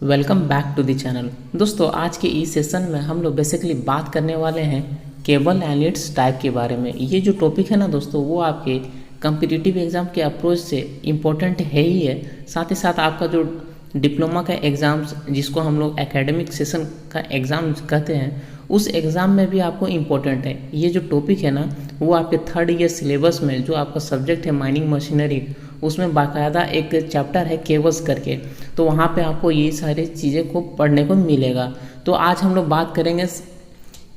Welcome back to the channel. दोस्तों आज के इस सेशन में हम लोग बेसिकली बात करने वाले हैं केबल एंड इट्स टाइप के बारे में। ये जो टॉपिक है ना दोस्तों, वो आपके कम्पिटिटिव एग्ज़ाम के अप्रोच से इम्पोर्टेंट है ही है। साथ ही साथ आपका जो डिप्लोमा का एग्ज़ाम्स, जिसको हम लोग एकेडमिक सेशन का एग्ज़ाम कहते हैं, उस एग्ज़ाम में भी आपको इम्पोर्टेंट है। ये जो टॉपिक है ना, वो आपके थर्ड ईयर सिलेबस में जो आपका सब्जेक्ट है माइनिंग मशीनरी, उसमें बाकायदा एक चैप्टर है केबल्स करके, तो वहाँ पे आपको ये सारी चीज़ें को पढ़ने को मिलेगा। तो आज हम लोग बात करेंगे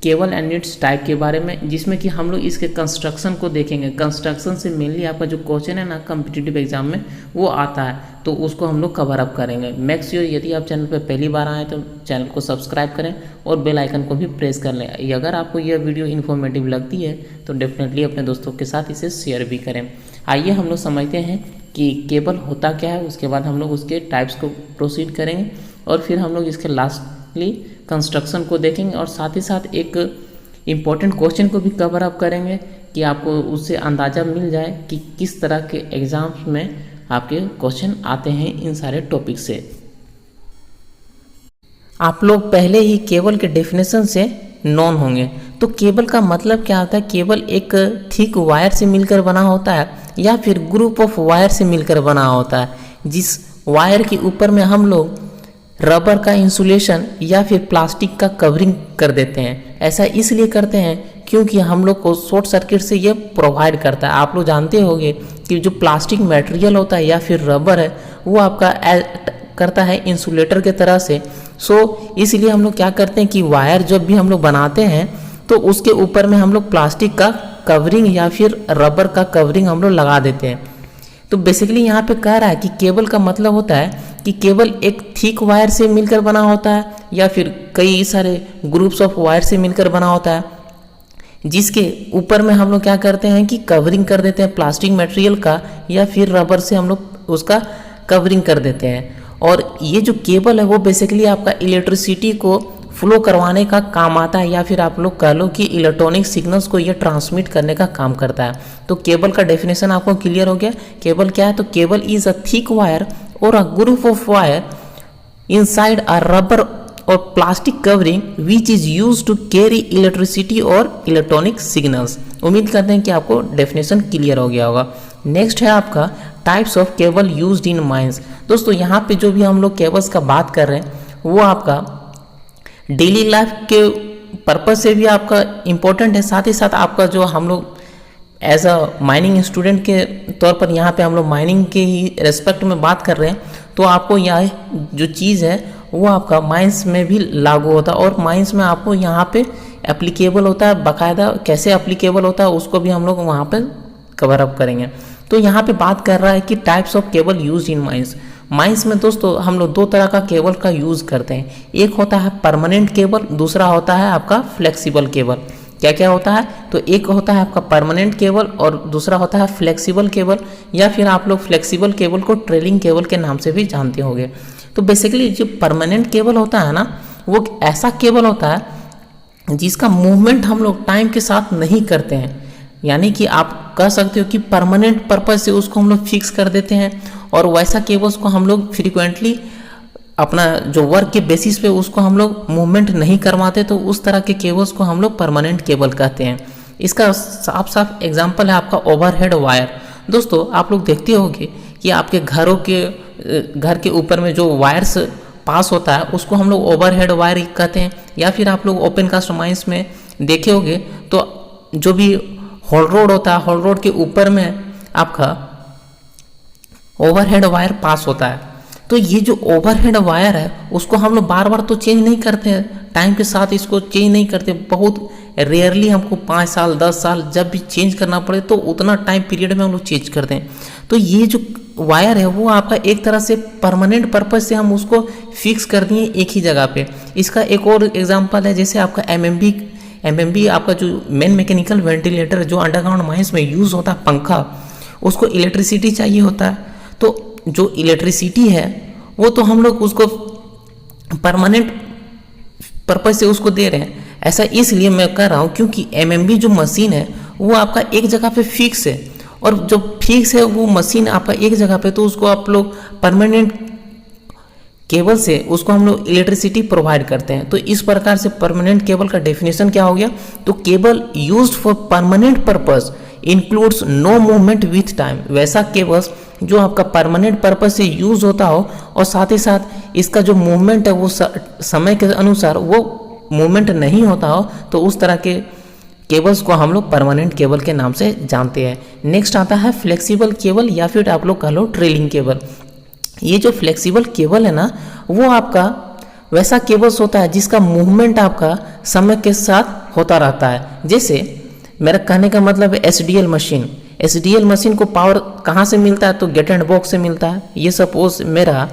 केबल एंड इट्स टाइप के बारे में, जिसमें कि हम लोग इसके कंस्ट्रक्शन को देखेंगे। कंस्ट्रक्शन से मेनली आपका जो क्वेश्चन है ना कम्पिटिटिव एग्जाम में वो आता है, तो उसको हम लोग कवर अप करेंगे। मेक श्योर यदि आप चैनल पर पहली बार आए तो चैनल को सब्सक्राइब करें और बेल आइकन को भी प्रेस कर लें। अगर आपको यह वीडियो इन्फॉर्मेटिव लगती है तो डेफिनेटली अपने दोस्तों के साथ इसे शेयर भी करें। आइए हम लोग समझते हैं कि केबल होता क्या है, उसके बाद हम लोग उसके टाइप्स को प्रोसीड करेंगे और फिर हम लोग इसके लास्टली कंस्ट्रक्शन को देखेंगे और साथ ही साथ एक इम्पॉर्टेंट क्वेश्चन को भी कवर अप करेंगे कि आपको उससे अंदाज़ा मिल जाए कि किस तरह के एग्ज़ाम्स में आपके क्वेश्चन आते हैं इन सारे टॉपिक से। आप लोग पहले ही केबल के डेफिनेशन से नॉन होंगे। तो केबल का मतलब क्या होता है? केबल एक थिक वायर से मिलकर बना होता है या फिर ग्रुप ऑफ वायर से मिलकर बना होता है, जिस वायर के ऊपर में हम लोग रबर का इंसुलेशन या फिर प्लास्टिक का कवरिंग कर देते हैं। ऐसा इसलिए करते हैं क्योंकि हम लोग को शॉर्ट सर्किट से ये प्रोवाइड करता है। आप लोग जानते होंगे कि जो प्लास्टिक मटेरियल होता है या फिर रबर है, वो आपका करता है इंसुलेटर के तरह से। इसलिए हम लोग क्या करते हैं कि वायर जब भी हम लोग बनाते हैं तो उसके ऊपर में हम लोग प्लास्टिक का कवरिंग या फिर रबर का कवरिंग हम लोग लगा देते हैं। तो बेसिकली यहाँ पे कह रहा है कि केबल का मतलब होता है कि केबल एक थिक वायर से मिलकर बना होता है या फिर कई सारे ग्रुप्स ऑफ वायर से मिलकर बना होता है, जिसके ऊपर में हम लोग क्या करते हैं कि कवरिंग कर देते हैं प्लास्टिक मटेरियल का या फिर रबर से हम लोग उसका कवरिंग कर देते हैं। और ये जो केबल है वो बेसिकली आपका इलेक्ट्रिसिटी को फ्लो करवाने का काम आता है या फिर आप लोग कह लो कि इलेक्ट्रॉनिक सिग्नल्स को ये ट्रांसमिट करने का काम करता है। तो केबल का डेफिनेशन आपको क्लियर हो गया। केबल क्या है? तो cable is a thick wire और a group of wire inside a rubber और plastic covering which is use to carry electricity और इलेक्ट्रॉनिक सिग्नल्स। उम्मीद करते हैं कि आपको डेफिनेशन क्लियर हो गया होगा। नेक्स्ट है आपका types of cable used in mines. दोस्तों यहाँ पे जो भी हम लोग केबल्स का बात कर रहे हैं वो आपका डेली लाइफ के पर्पज से भी आपका इम्पोर्टेंट है। साथ ही साथ आपका जो हम लोग एज अ माइनिंग स्टूडेंट के तौर पर यहाँ पे हम लोग माइनिंग के ही रेस्पेक्ट में बात कर रहे हैं, तो आपको यह जो चीज़ है वो आपका माइंस में भी लागू होता है और माइंस में आपको यहाँ पे एप्लीकेबल होता है। बाकायदा कैसे एप्लीकेबल होता है उसको भी हम लोग वहाँ पे कवर अप करेंगे। तो यहाँ पे बात कर रहा है कि types of cable use in mines. Mines में दोस्तों हम लोग दो तरह का केबल का यूज़ करते हैं। एक होता है परमानेंट केबल, दूसरा होता है आपका फ्लेक्सिबल केबल। क्या क्या होता है? तो एक होता है आपका परमानेंट केबल और दूसरा होता है फ्लेक्सिबल केबल, या फिर आप लोग फ्लेक्सिबल केबल को ट्रेलिंग केबल के नाम से भी जानते होंगे। तो बेसिकली जो परमानेंट केबल होता है ना, वो ऐसा केबल होता है जिसका मूवमेंट हम लोग टाइम के साथ नहीं करते हैं। यानी कि आप कह सकते हो कि परमानेंट पर्पज से उसको हम लोग फिक्स कर देते हैं और वैसा केबल्स को हम लोग फ्रीक्वेंटली अपना जो वर्क के बेसिस पे उसको हम लोग मूवमेंट नहीं करवाते, तो उस तरह के केबल्स को हम लोग परमानेंट केबल कहते हैं। इसका साफ साफ एग्जांपल है आपका ओवरहेड वायर। दोस्तों आप लोग देखते होंगे कि आपके घर के ऊपर में जो वायर्स पास होता है उसको हम लोग ओवरहेड वायर कहते हैं, या फिर आप लोग ओपन कास्ट माइंस में देखे होंगे तो जो भी हॉल रोड होता है, हॉल रोड के ऊपर में आपका ओवरहेड वायर पास होता है। तो ये जो ओवरहेड वायर है उसको हम लोग बार बार तो चेंज नहीं करते हैं, टाइम के साथ इसको चेंज नहीं करते। बहुत रेयरली हमको 5 साल 10 साल जब भी चेंज करना पड़े तो उतना टाइम पीरियड में हम लोग चेंज करते हैं। तो ये जो वायर है वो आपका एक तरह से परमानेंट पर्पज से हम उसको फिक्स कर दिए एक ही जगह पे। इसका एक और एग्जांपल है, जैसे आपका एमएमबी आपका जो मेन मैकेनिकल वेंटिलेटर जो अंडरग्राउंड माइंस में यूज़ होता है, पंखा, उसको इलेक्ट्रिसिटी चाहिए होता है। तो जो इलेक्ट्रिसिटी है वो तो हम लोग उसको परमानेंट पर्पज से उसको दे रहे हैं। ऐसा इसलिए मैं कह रहा हूँ क्योंकि एमएमबी जो मशीन है वो आपका एक जगह पे फिक्स है, और जब फिक्स है वो मशीन आपका एक जगह पे, तो उसको आप लोग परमानेंट केबल से उसको हम लोग इलेक्ट्रिसिटी प्रोवाइड करते हैं। तो इस प्रकार से परमानेंट केबल का डेफिनेशन क्या हो गया, तो cable used for permanent purpose includes no movement with time. वैसा केबल्स जो आपका परमानेंट पर्पस से यूज होता हो और साथ ही साथ इसका जो मूवमेंट है वो समय के अनुसार वो मूवमेंट नहीं होता हो, तो उस तरह के केबल्स को हम लोग परमानेंट केबल के नाम से जानते हैं। नेक्स्ट आता है फ्लेक्सिबल केबल या फिर आप लोग कह लो ट्रेलिंग केबल। ये जो फ्लेक्सिबल केबल है ना, वो आपका वैसा केबल्स होता है जिसका मूवमेंट आपका समय के साथ होता रहता है। जैसे मेरा कहने का मतलब है एसडीएल मशीन। एसडीएल मशीन को पावर कहाँ से मिलता है, तो गेट एंड बॉक्स से मिलता है। ये सपोज मेरा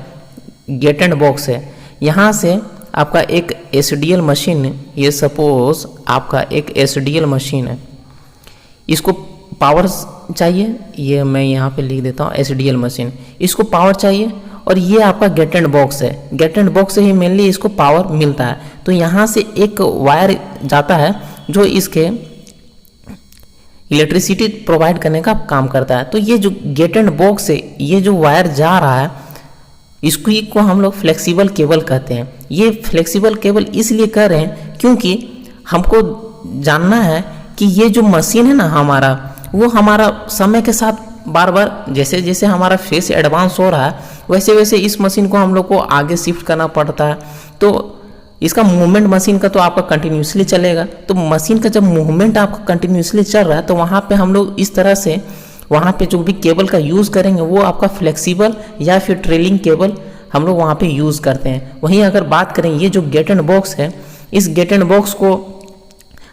गेट एंड बॉक्स है, यहाँ से आपका एक एसडीएल मशीन, ये सपोज आपका एक एसडीएल मशीन है, इसको पावर चाहिए, ये मैं यहाँ पे लिख देता हूँ एसडीएल मशीन, इसको पावर चाहिए और ये आपका गेट एंड बॉक्स है। गेट एंड बॉक्स से ही मेनली इसको पावर मिलता है। तो यहाँ से एक वायर जाता है जो इसके इलेक्ट्रिसिटी प्रोवाइड करने का काम करता है। तो ये जो गेट एंड बॉक्स से ये जो वायर जा रहा है, इसको को हम लोग फ्लेक्सिबल केबल कहते हैं। ये फ्लेक्सिबल केबल इसलिए कह रहे हैं क्योंकि हमको जानना है कि ये जो मशीन है ना हमारा, वो हमारा समय के साथ बार बार जैसे जैसे हमारा फेस एडवांस हो रहा है वैसे वैसे इस मशीन को हम लोग को आगे शिफ्ट करना पड़ता है। तो इसका मूवमेंट मशीन का तो आपका कंटिन्यूसली चलेगा। तो मशीन का जब मूवमेंट आपका कंटिन्यूसली चल रहा है तो वहाँ पे हम लोग इस तरह से वहाँ पे जो भी केबल का यूज़ करेंगे वो आपका फ्लेक्सिबल या फिर ट्रेलिंग केबल हम लोग वहाँ पे यूज़ करते हैं। वहीं अगर बात करें ये जो गेट एंड बॉक्स है, इस गेट एंड बॉक्स को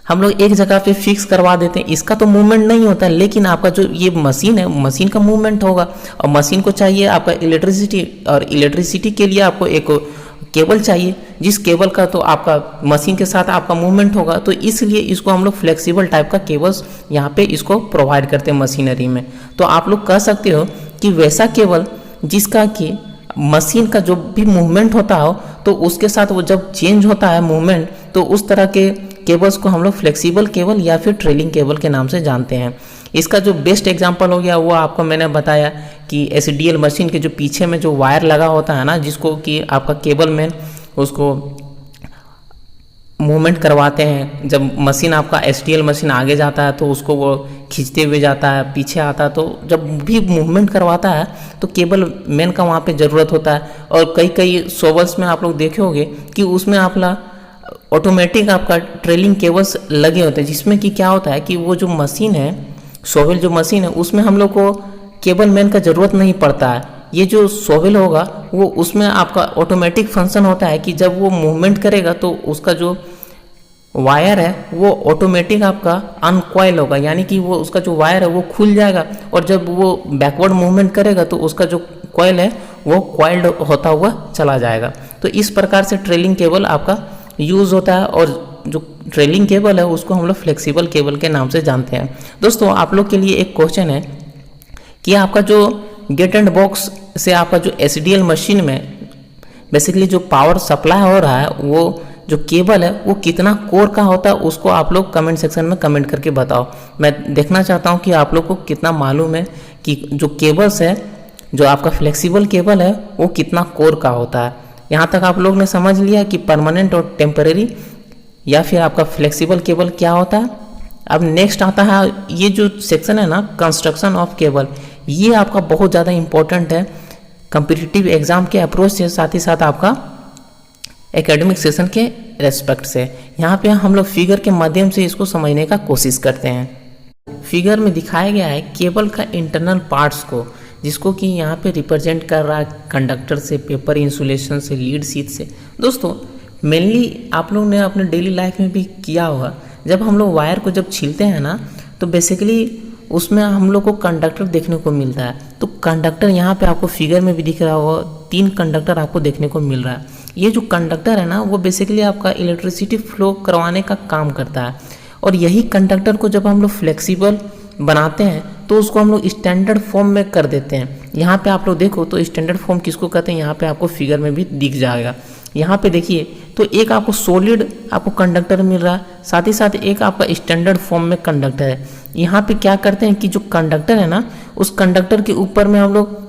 हम लोग एक जगह पे फिक्स करवा देते हैं। इसका तो मूवमेंट नहीं होता, लेकिन आपका जो ये मशीन है, मशीन का मूवमेंट होगा और मशीन को चाहिए आपका इलेक्ट्रिसिटी, और इलेक्ट्रिसिटी के लिए आपको एक केबल चाहिए, जिस केबल का तो आपका मशीन के साथ आपका मूवमेंट होगा। तो इसलिए इसको हम लोग फ्लेक्सिबल टाइप का केबल्स यहाँ पे इसको प्रोवाइड करते हैं मशीनरी में। तो आप लोग कह सकते हो कि वैसा केबल जिसका कि मशीन का जो भी मूवमेंट होता हो तो उसके साथ वो जब चेंज होता है मूवमेंट, तो उस तरह के केबल्स को हम लोग फ्लेक्सिबल केबल या फिर ट्रेलिंग केबल के नाम से जानते हैं। इसका जो बेस्ट एग्जांपल हो गया वो आपको मैंने बताया कि एसडीएल मशीन के जो पीछे में जो वायर लगा होता है ना, जिसको कि आपका केबल में उसको मूवमेंट करवाते हैं। जब मशीन आपका एसडीएल मशीन आगे जाता है तो उसको वो खींचते हुए जाता है, पीछे आता है, तो जब भी मूवमेंट करवाता है तो केबल मैन का वहाँ पे ज़रूरत होता है। और कई सोवल्स में आप लोग देखे होंगे कि उसमें आपका ऑटोमेटिक आपका ट्रेलिंग केबल्स लगे होते हैं, जिसमें कि क्या होता है कि वो जो मशीन है, सोवेल जो मशीन है, उसमें हम लोग को केबल मैन का ज़रूरत नहीं पड़ता है। ये जो सोवेल होगा वो उसमें आपका ऑटोमेटिक फंक्शन होता है कि जब वो मूवमेंट करेगा तो उसका जो वायर है वो ऑटोमेटिक आपका अनकॉइल होगा, यानी कि वो उसका जो वायर है वो खुल जाएगा, और जब वो बैकवर्ड मूवमेंट करेगा तो उसका जो कॉइल है वो कॉइल्ड होता हुआ चला जाएगा। तो इस प्रकार से ट्रेलिंग केबल आपका यूज़ होता है, और जो ट्रेलिंग केबल है उसको हम लोग फ्लेक्सिबल केबल के नाम से जानते हैं। दोस्तों आप लोग के लिए एक क्वेश्चन है कि आपका जो गेट एंड बॉक्स से आपका जो एसडीएल मशीन में बेसिकली जो पावर सप्लाई हो रहा है, वो जो केबल है वो कितना कोर का होता है, उसको आप लोग कमेंट सेक्शन में कमेंट करके बताओ। मैं देखना चाहता हूँ कि आप लोग को कितना मालूम है कि जो केबल्स है, जो आपका फ्लेक्सिबल केबल है वो कितना कोर का होता है। यहाँ तक आप लोग ने समझ लिया कि परमानेंट और टेम्परेरी या फिर आपका फ्लेक्सिबल केबल क्या होता है। अब नेक्स्ट आता है ये जो सेक्शन है ना, कंस्ट्रक्शन ऑफ केबल। ये आपका बहुत ज़्यादा इंपॉर्टेंट है कम्पिटिटिव एग्जाम के अप्रोच से, साथ ही साथ आपका एकेडमिक सेशन के रेस्पेक्ट से। यहाँ पे हम लोग फिगर के माध्यम से इसको समझने का कोशिश करते हैं। फिगर में दिखाया गया है केबल का इंटरनल पार्ट्स को, जिसको कि यहाँ पे रिप्रेजेंट कर रहा है कंडक्टर से, पेपर इंसुलेशन से, लीड शीट से। दोस्तों मेनली आप लोग ने अपने डेली लाइफ में भी किया होगा, जब हम लोग वायर को जब छीलते हैं ना तो बेसिकली उसमें हम लोग को कंडक्टर देखने को मिलता है। तो कंडक्टर यहाँ पे आपको फिगर में भी दिख रहा होगा, 3 कंडक्टर आपको देखने को मिल रहा है। ये जो कंडक्टर है ना वो बेसिकली आपका इलेक्ट्रिसिटी फ्लो करवाने का काम करता है, और यही कंडक्टर को जब हम लोग फ्लेक्सिबल बनाते हैं तो उसको हम लोग स्टैंडर्ड फॉर्म में कर देते हैं। यहाँ पे आप लोग देखो तो स्टैंडर्ड फॉर्म किसको कहते हैं, यहाँ पे आपको फिगर में भी दिख जाएगा। यहाँ पे देखिए तो एक आपको सॉलिड आपको कंडक्टर मिल रहा है, साथ ही साथ एक आपका स्टैंडर्ड फॉर्म में कंडक्टर है। यहाँ पे क्या करते हैं कि जो कंडक्टर है ना, उस कंडक्टर के ऊपर में हम लोग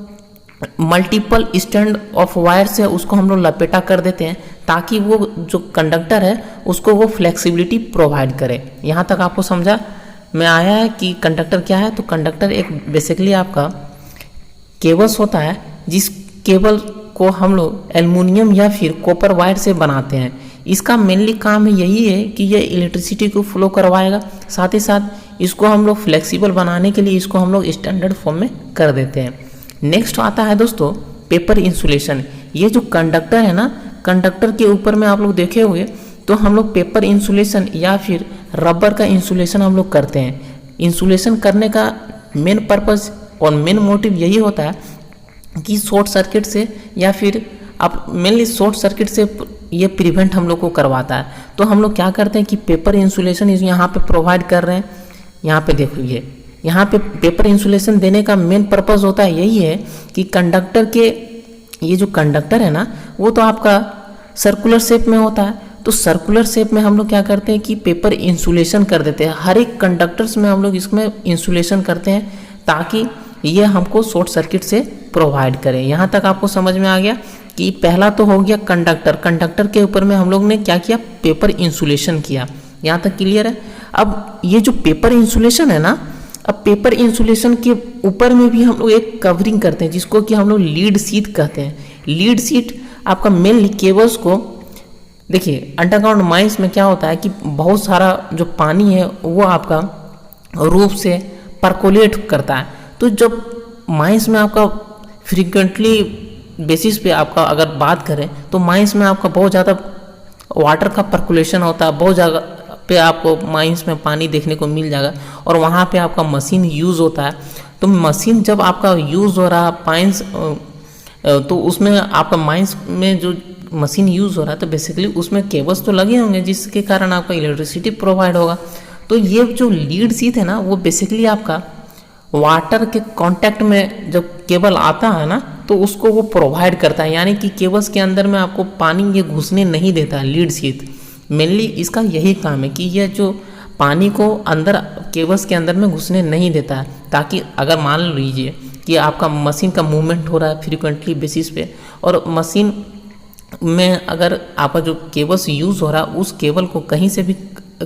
मल्टीपल स्टैंड ऑफ वायर्स है उसको हम लोग लपेटा कर देते हैं, ताकि वो जो कंडक्टर है उसको वो फ्लेक्सिबिलिटी प्रोवाइड करे। यहाँ तक आपको समझा में आया है कि कंडक्टर क्या है। तो कंडक्टर एक बेसिकली आपका केबल्स होता है, जिस केबल को हम लोग एल्युमिनियम या फिर कॉपर वायर से बनाते हैं। इसका मेनली काम यही है कि ये इलेक्ट्रिसिटी को फ्लो करवाएगा, साथ ही साथ इसको हम लोग फ्लेक्सिबल बनाने के लिए इसको हम लोग स्टैंडर्ड फॉर्म में कर देते हैं। नेक्स्ट आता है दोस्तों पेपर इंसुलेशन। ये जो कंडक्टर है ना, कंडक्टर के ऊपर में आप लोग देखे हुए तो हम लोग पेपर इंसुलेशन या फिर रबर का इंसुलेशन हम लोग करते हैं। इंसुलेशन करने का मेन पर्पस और मेन मोटिव यही होता है कि शॉर्ट सर्किट से या फिर आप मेनली शॉर्ट सर्किट से ये प्रिवेंट हम लोग को करवाता है। तो हम लोग क्या करते हैं कि पेपर इंसुलेशन यहाँ पे प्रोवाइड कर रहे हैं। यहाँ पे देखिए, यहाँ पे पेपर इंसुलेशन देने का मेन पर्पस होता है यही है कि कंडक्टर के ये जो कंडक्टर है ना, वो तो आपका सर्कुलर शेप में होता है। तो सर्कुलर शेप में हम लोग क्या करते हैं कि पेपर इंसुलेशन कर देते हैं। हर एक कंडक्टर्स में हम लोग इसमें इंसुलेशन करते हैं, ताकि ये हमको शॉर्ट सर्किट से प्रोवाइड करें। यहाँ तक आपको समझ में आ गया कि पहला तो हो गया कंडक्टर। कंडक्टर के ऊपर में हम लोग ने क्या किया, पेपर इंसुलेशन किया। यहाँ तक क्लियर है। अब ये जो पेपर इंसुलेशन है ना, अब पेपर इंसुलेशन के ऊपर में भी हम लोग एक कवरिंग करते हैं, जिसको कि हम लोग लीड शीट कहते हैं। लीड शीट आपका मेनली केबल्स को, देखिए अंडरग्राउंड माइंस में क्या होता है कि बहुत सारा जो पानी है वो आपका रूप से परकोलेट करता है। तो जब माइंस में आपका फ्रीक्वेंटली बेसिस पे आपका अगर बात करें तो माइंस में आपका बहुत ज़्यादा वाटर का परकुलेशन होता है, बहुत जगह पे आपको माइंस में पानी देखने को मिल जाएगा, और वहाँ पे आपका मशीन यूज़ होता है। तो मशीन जब आपका यूज़ हो रहा पाइंस, तो उसमें आपका माइंस में जो मशीन यूज़ हो रहा है तो बेसिकली उसमें केबल्स तो लगे होंगे, जिसके कारण आपका इलेक्ट्रिसिटी प्रोवाइड होगा। तो ये जो लीड शीट है ना, वो बेसिकली आपका वाटर के कांटेक्ट में जब केबल आता है ना, तो उसको वो प्रोवाइड करता है। यानी कि केबल्स के अंदर में आपको पानी ये घुसने नहीं देता है। लीड शीट मेनली इसका यही काम है कि यह जो पानी को अंदर केबल्स के अंदर में घुसने नहीं देता है, ताकि अगर मान लीजिए कि आपका मशीन का मूवमेंट हो रहा है फ्रीक्वेंटली बेसिस पे, और मशीन में अगर आपका जो केबल्स यूज़ हो रहा है उस केबल को कहीं से भी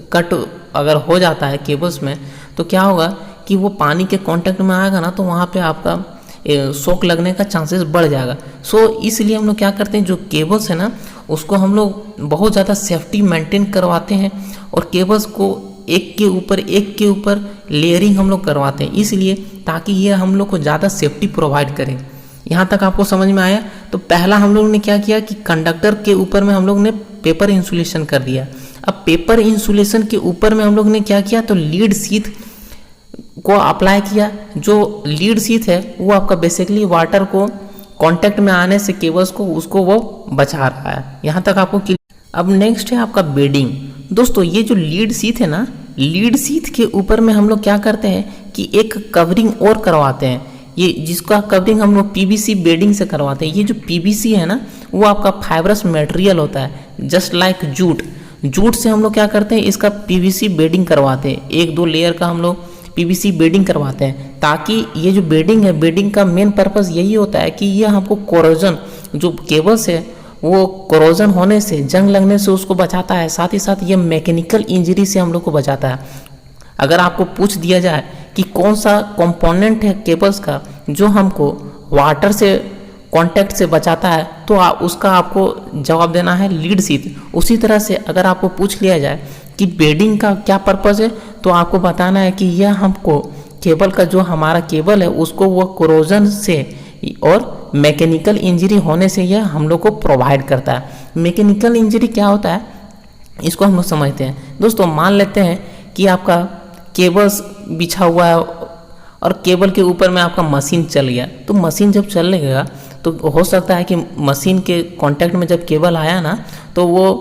कट अगर हो जाता है केबल्स में, तो क्या होगा कि वो पानी के कांटेक्ट में आएगा ना, तो वहाँ पे आपका शॉक लगने का चांसेस बढ़ जाएगा। सो इसलिए हम लोग क्या करते हैं, जो केबल्स है ना उसको हम लोग बहुत ज़्यादा सेफ्टी मेंटेन करवाते हैं, और केबल्स को एक के ऊपर लेयरिंग हम लोग करवाते हैं, इसलिए ताकि ये हम लोग को ज़्यादा सेफ्टी प्रोवाइड करें। यहाँ तक आपको समझ में आया। तो पहला हम लोग ने क्या किया कि कंडक्टर के ऊपर में हम लोग ने पेपर इंसुलेशन कर दिया। अब पेपर इंसुलेशन के ऊपर में हम लोग ने क्या किया, तो लीड शीट को अप्लाई किया। जो लीड शीट है वो आपका बेसिकली वाटर को कांटेक्ट में आने से केबल्स को उसको वो बचा रहा है। यहाँ तक आपको अब नेक्स्ट है आपका बेडिंग। दोस्तों ये जो लीड शीट है ना, लीड शीट के ऊपर में हम लोग क्या करते हैं कि एक कवरिंग और करवाते हैं, ये जिसका कवरिंग हम लोग पीवीसी बेडिंग से करवाते हैं। ये जो पीवीसी है ना, वो आपका फाइबरस मटेरियल होता है, जस्ट लाइक जूट। जूट से हम लोग क्या करते हैं, इसका पीवीसी बेडिंग करवाते हैं। 1-2 लेयर का हम लोग पीवीसी बेडिंग करवाते हैं, ताकि ये जो बेडिंग है, बेडिंग का मेन पर्पस यही होता है कि ये हमको कोरोजन, जो केबल्स है वो कोरोजन होने से, जंग लगने से उसको बचाता है। साथ ही साथ ये मैकेनिकल इंजरी से हम लोग को बचाता है। अगर आपको पूछ दिया जाए कि कौन सा कंपोनेंट है केबल्स का जो हमको वाटर से कांटेक्ट से बचाता है, तो उसका आपको जवाब देना है लीड शीट। उसी तरह से अगर आपको पूछ लिया जाए कि बेडिंग का क्या पर्पस है, तो आपको बताना है कि यह हमको केबल का, जो हमारा केबल है उसको वो कोरोजन से और मैकेनिकल इंजरी होने से यह हम लोग को प्रोवाइड करता है। मैकेनिकल इंजरी क्या होता है इसको हम लोग समझते हैं। दोस्तों मान लेते हैं कि आपका केबल्स बिछा हुआ है और केबल के ऊपर में आपका मशीन चल गया, तो मशीन जब चलेगा तो हो सकता है कि मशीन के कांटेक्ट में जब केबल आया ना, तो वो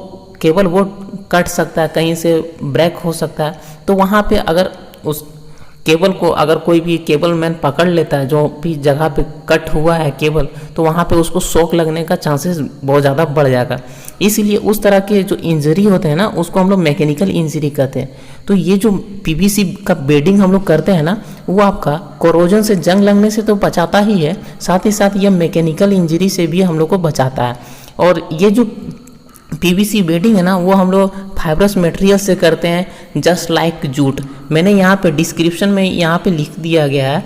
केबल वो कट सकता है, कहीं से ब्रेक हो सकता है। तो वहाँ पे अगर उस केबल को अगर कोई भी केबल मैन पकड़ लेता है, जो भी जगह पे कट हुआ है केबल, तो वहाँ पे उसको शॉक लगने का चांसेस बहुत ज़्यादा बढ़ जाएगा। इसलिए उस तरह के जो इंजरी होते हैं ना उसको हम लोग मैकेनिकल इंजरी कहते हैं। तो ये जो पीवीसी का बेडिंग हम लोग करते हैं ना वो आपका कोरोजन से जंग लगने से तो बचाता ही है, साथ ही साथ ये मैकेनिकल इंजरी से भी हम लोग को बचाता है। और ये जो पीवीसी बेडिंग है ना वो हम लोग फाइब्रस मटेरियल से करते हैं, जस्ट लाइक जूट। मैंने यहाँ पे डिस्क्रिप्शन में यहाँ पे लिख दिया गया है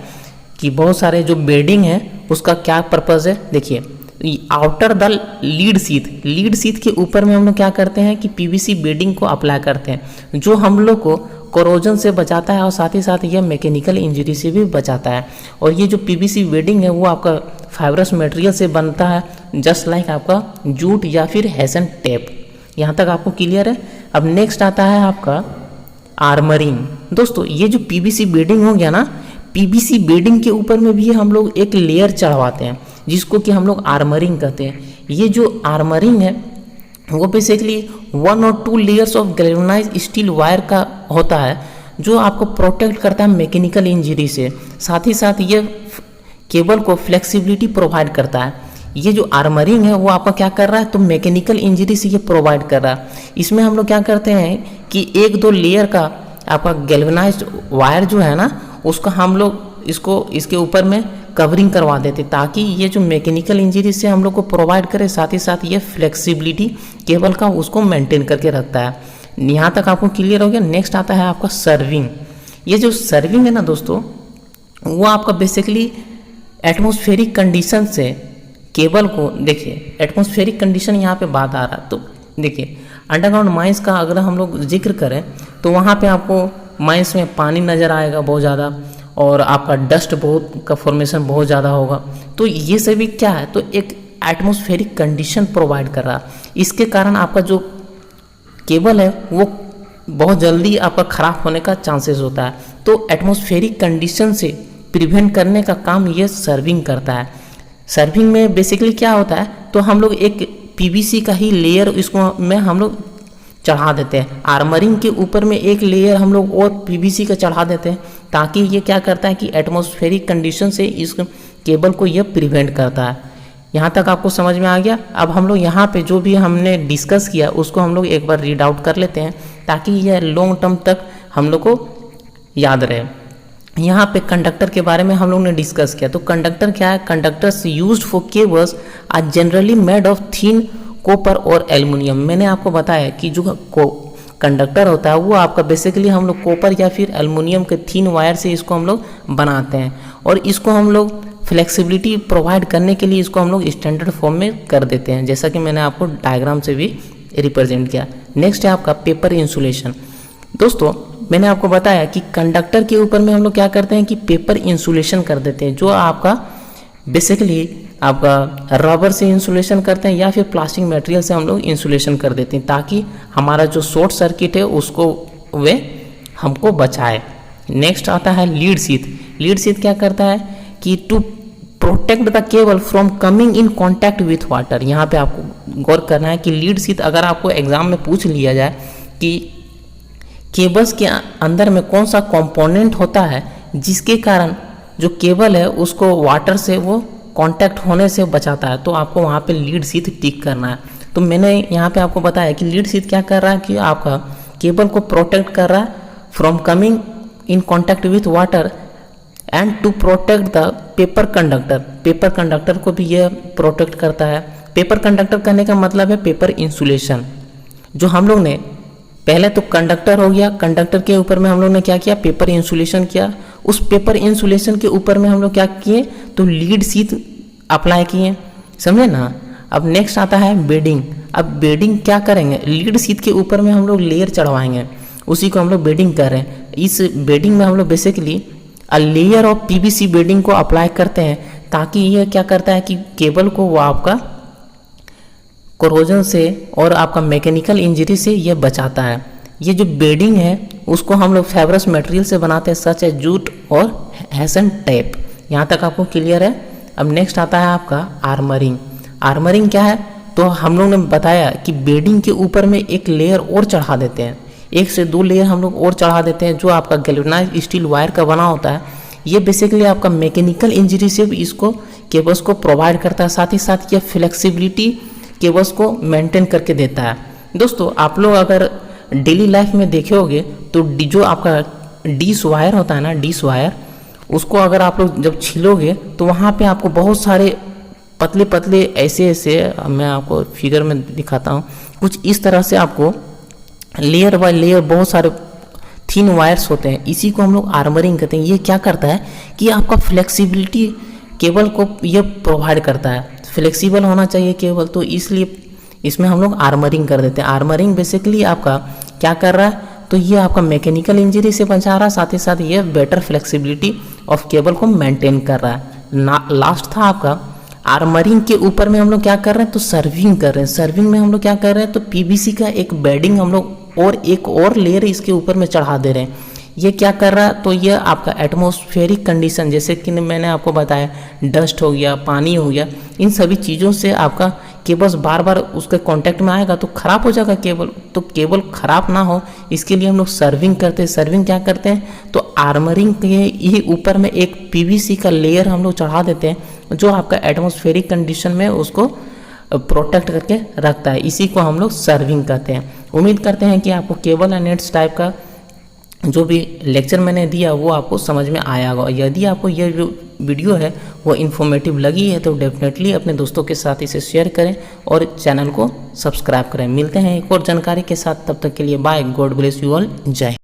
कि बहुत सारे जो बेडिंग है उसका क्या पर्पज़ है। देखिए आउटर द लीड सीथ के ऊपर में हम लोग क्या करते हैं कि पीवीसी बेडिंग को अप्लाई करते हैं, जो हम लोग को कोरोजन से बचाता है और साथ ही साथ यह मैकेनिकल इंजरी से भी बचाता है। और ये जो पीवीसी बेडिंग है वो आपका फाइब्रस मटेरियल से बनता है, जस्ट लाइक आपका जूट या फिर हेसन टेप। यहाँ तक आपको क्लियर है। अब नेक्स्ट आता है आपका आर्मरिंग। दोस्तों ये जो पीवीसी बेडिंग हो गया ना, पीवीसी बेडिंग के ऊपर में भी हम लोग एक लेयर चढ़वाते हैं जिसको कि हम लोग आर्मरिंग कहते हैं। ये जो आर्मरिंग है वो बेसिकली 1 और 2 layers of galvanised steel wire का होता है, जो आपको प्रोटेक्ट करता है मैकेनिकल इंजरी से। साथ ही साथ ये केबल को फ्लेक्सिबिलिटी प्रोवाइड करता है। ये जो आर्मरिंग है वो आपका क्या कर रहा है, तो मैकेनिकल इंजरी से ये प्रोवाइड कर रहा है। इसमें हम लोग क्या करते हैं कि 1-2 लेयर का आपका गैल्वेनाइज्ड वायर जो है ना उसका हम लोग इसके ऊपर में कवरिंग करवा देते, ताकि ये जो मैकेनिकल इंजरी से हम लोग को प्रोवाइड करे, साथ ही साथ ये फ्लेक्सिबिलिटी केबल का उसको मेंटेन करके रखता है। यहाँ तक आपको क्लियर हो गया। नेक्स्ट आता है आपका सर्विंग। ये जो सर्विंग है ना दोस्तों वो आपका बेसिकली एटमॉस्फेरिक कंडीशन से केबल को, देखिए एटमॉस्फेरिक कंडीशन यहाँ पे बात आ रहा है। तो देखिए अंडरग्राउंड माइंस का अगर हम लोग जिक्र करें तो वहाँ पे आपको माइंस में पानी नज़र आएगा बहुत ज़्यादा, और आपका डस्ट बहुत का फॉर्मेशन बहुत ज़्यादा होगा। तो ये सभी क्या है, तो एक एटमॉस्फेरिक कंडीशन प्रोवाइड कर रहा है। इसके कारण आपका जो केबल है वो बहुत जल्दी आपका ख़राब होने का चांसेस होता है। तो एटमॉस्फेरिक कंडीशन से प्रिवेंट करने का काम ये सर्विंग करता है। सर्विंग में बेसिकली क्या होता है, तो हम लोग एक पीवीसी का ही लेयर इसको में हम लोग चढ़ा देते हैं। आर्मरिंग के ऊपर में एक लेयर हम लोग और पीवीसी का चढ़ा देते हैं, ताकि ये क्या करता है कि एटमॉस्फेरिक कंडीशन से इस केबल को ये प्रिवेंट करता है। यहाँ तक आपको समझ में आ गया। अब हम लोग यहाँ पे जो भी हमने डिस्कस किया उसको हम लोग एक बार रीड आउट कर लेते हैं, ताकि यह लॉन्ग टर्म तक हम लोग को याद रहे। यहाँ पे कंडक्टर के बारे में हम लोग ने डिस्कस किया। तो कंडक्टर क्या है, conductors used for cables are generally made of thin copper और एल्युमिनियम। मैंने आपको बताया कि जो कंडक्टर होता है वो आपका बेसिकली हम लोग कॉपर या फिर एल्युमिनियम के थिन वायर से इसको हम लोग बनाते हैं, और इसको हम लोग फ्लेक्सिबिलिटी प्रोवाइड करने के लिए इसको हम लोग स्टैंडर्ड फॉर्म में कर देते हैं, जैसा कि मैंने आपको डायग्राम से भी रिप्रेजेंट किया। नेक्स्ट है आपका पेपर इंसुलेशन। दोस्तों मैंने आपको बताया कि कंडक्टर के ऊपर में हम लोग क्या करते हैं कि पेपर इंसुलेशन कर देते हैं, जो आपका बेसिकली आपका रबर से इंसुलेशन करते हैं या फिर प्लास्टिक मटेरियल से हम लोग इंसुलेशन कर देते हैं, ताकि हमारा जो शॉर्ट सर्किट है उसको वे हमको बचाए। नेक्स्ट आता है लीड सीथ। लीड सीथ क्या करता है कि to protect the cable from coming in contact with water. यहाँ पे आपको गौर करना है कि लीड सीथ अगर आपको एग्जाम में पूछ लिया जाए कि केबल्स के अंदर में कौन सा कंपोनेंट होता है जिसके कारण जो केबल है उसको वाटर से वो कांटेक्ट होने से बचाता है, तो आपको वहाँ पे लीड सीथ टिक करना है। तो मैंने यहाँ पे आपको बताया कि लीड सीथ क्या कर रहा है कि आपका केबल को प्रोटेक्ट कर रहा है from coming in contact with water and to protect the paper conductor. Paper conductor को भी यह प्रोटेक्ट करता है। पेपर कंडक्टर करने का मतलब है पेपर इंसुलेशन। जो हम लोग ने पहले तो कंडक्टर हो गया, कंडक्टर के ऊपर में हम लोग ने क्या किया, पेपर इंसुलेशन किया। उस पेपर इंसुलेशन के ऊपर में हम लोग क्या किए, तो लीड सीथ अप्लाई किए, समझे ना। अब नेक्स्ट आता है बेडिंग। अब बेडिंग क्या करेंगे, लीड सीथ के ऊपर में हम लोग लेयर चढ़वाएंगे, उसी को हम लोग बेडिंग कर रहे हैं। इस बेडिंग में हम लोग basically layer of PVC bedding को अप्लाई करते हैं, ताकि यह क्या करता है कि केबल को वो आपका कोरोजन से और आपका मैकेनिकल इंजरी से ये बचाता है। ये जो बेडिंग है उसको हम लोग फाइब्रस मटेरियल से बनाते हैं, सच है जूट और हेसन टेप। यहाँ तक आपको क्लियर है। अब नेक्स्ट आता है आपका आर्मरिंग। आर्मरिंग क्या है, तो हम लोग ने बताया कि बेडिंग के ऊपर में एक लेयर और चढ़ा देते हैं, 1 से 2 लेयर हम लोग और चढ़ा देते हैं, जो आपका गैल्वेनाइज्ड स्टील वायर का बना होता है। ये बेसिकली आपका मैकेनिकल इंजरी से भी इसको केबल्स को प्रोवाइड करता है, साथ ही साथ ये फ्लेक्सिबिलिटी केबल्स को मेंटेन करके देता है। दोस्तों आप लोग अगर डेली लाइफ में देखे होंगे तो जो आपका डिश वायर होता है ना, डिश वायर, उसको अगर आप लोग जब छीलोगे तो वहाँ पे आपको बहुत सारे पतले पतले ऐसे मैं आपको फिगर में दिखाता हूँ, कुछ इस तरह से आपको लेयर बाय लेयर बहुत सारे थिन वायर्स होते हैं। इसी को हम लोग आर्मरिंग कहते हैं। ये क्या करता है कि आपका फ्लेक्सिबिलिटी केबल को ये प्रोवाइड करता है। फ्लेक्सिबल होना चाहिए केबल, तो इसलिए इसमें हम लोग आर्मरिंग कर देते हैं। आर्मरिंग बेसिकली आपका क्या कर रहा है, तो ये आपका मैकेनिकल इंजरी से बचा रहा है, साथ ही साथ ये बेटर फ्लेक्सिबिलिटी ऑफ केबल को मेंटेन कर रहा है। लास्ट था आपका आर्मरिंग के ऊपर में हम लोग क्या कर रहे हैं, तो सर्विंग कर रहे हैं। सर्विंग में हम लोग क्या कर रहे हैं, तो पीवीसी का एक बेडिंग हम लोग और एक और लेयर इसके ऊपर में चढ़ा दे रहे हैं। ये क्या कर रहा है, तो ये आपका एटमॉस्फेरिक कंडीशन, जैसे कि मैंने आपको बताया, डस्ट हो गया, पानी हो गया, इन सभी चीज़ों से आपका केबल्स बार बार उसके कांटेक्ट में आएगा तो ख़राब हो जाएगा केबल। तो केबल ख़राब ना हो इसके लिए हम लोग सर्विंग करते हैं। सर्विंग क्या करते हैं, तो आर्मरिंग के ही ऊपर में एक पीवीसी का लेयर हम लोग चढ़ा देते हैं जो आपका एटमॉस्फेरिक कंडीशन में उसको प्रोटेक्ट करके रखता है। इसी को हम लोग सर्विंग कहते हैं। उम्मीद करते हैं कि आपको केबल एंड नेट्स टाइप का जो भी लेक्चर मैंने दिया वो आपको समझ में आया होगा। यदि आपको यह जो वीडियो है वो इन्फॉर्मेटिव लगी है तो डेफिनेटली अपने दोस्तों के साथ इसे शेयर करें और चैनल को सब्सक्राइब करें। मिलते हैं एक और जानकारी के साथ, तब तक के लिए bye. God bless you all. जय।